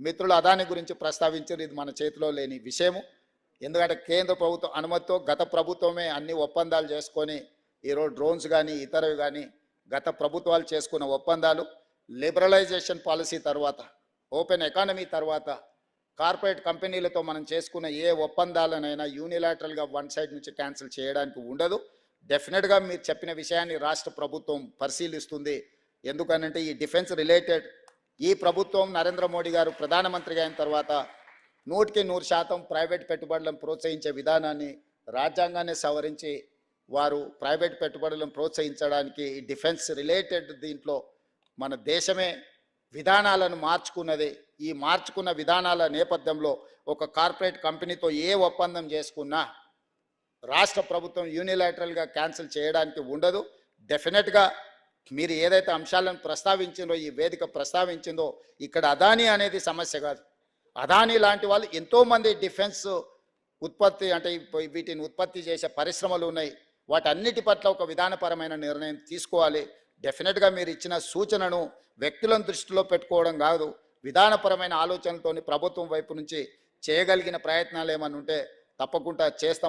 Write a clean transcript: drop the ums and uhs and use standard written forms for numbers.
మిత్రులు అదాని గురించి ప్రస్తావించారు. ఇది మన చేతిలో లేని విషయము. ఎందుకంటే కేంద్ర ప్రభుత్వం అనుమతితో గత ప్రభుత్వమే అన్ని ఒప్పందాలు చేసుకొని ఈరోజు డ్రోన్స్ కానీ ఇతరవి కానీ గత ప్రభుత్వాలు చేసుకున్న ఒప్పందాలు, లిబరలైజేషన్ పాలసీ తర్వాత, ఓపెన్ ఎకానమీ తర్వాత కార్పొరేట్ కంపెనీలతో మనం చేసుకున్న ఏ ఒప్పందాలనైనా యూనిలాటరల్గా వన్ సైడ్ నుంచి క్యాన్సిల్ చేయడానికి ఉండదు. డెఫినెట్గా మీరు చెప్పిన విషయాన్ని రాష్ట్ర ప్రభుత్వం పరిశీలిస్తుంది. ఎందుకనంటే ఈ డిఫెన్స్ రిలేటెడ్ ఈ ప్రభుత్వం నరేంద్ర మోడీ గారు ప్రధానమంత్రిగా అయిన తర్వాత 100% ప్రైవేట్ పెట్టుబడులను ప్రోత్సహించే విధానాన్ని రాజ్యాంగాన్ని సవరించి వారు ప్రైవేట్ పెట్టుబడులను ప్రోత్సహించడానికి ఈ డిఫెన్స్ రిలేటెడ్ దీంట్లో మన దేశమే విధానాలను మార్చుకున్నది. ఈ మార్చుకున్న విధానాల నేపథ్యంలో ఒక కార్పొరేట్ కంపెనీతో ఏ ఒప్పందం చేసుకున్నా రాష్ట్ర ప్రభుత్వం యూనిలాటరల్గా క్యాన్సిల్ చేయడానికి ఉండదు. డెఫినెట్గా మీరు ఏదైతే అంశాలను ప్రస్తావించిందో, ఈ వేదిక ప్రస్తావించిందో, ఇక్కడ అదానీ అనేది సమస్య కాదు. అదానీ లాంటి వాళ్ళు ఎంతోమంది డిఫెన్స్ ఉత్పత్తి అంటే వీటిని ఉత్పత్తి చేసే పరిశ్రమలు ఉన్నాయి. వాటన్నిటి పట్ల ఒక విధానపరమైన నిర్ణయం తీసుకోవాలి. డెఫినెట్గా మీరు ఇచ్చిన సూచనను వ్యక్తులను దృష్టిలో పెట్టుకోవడం కాదు, విధానపరమైన ఆలోచనలతోని ప్రభుత్వం వైపు నుంచి చేయగలిగిన ప్రయత్నాలు ఏమన్నా ఉంటే తప్పకుండా చేస్తాం.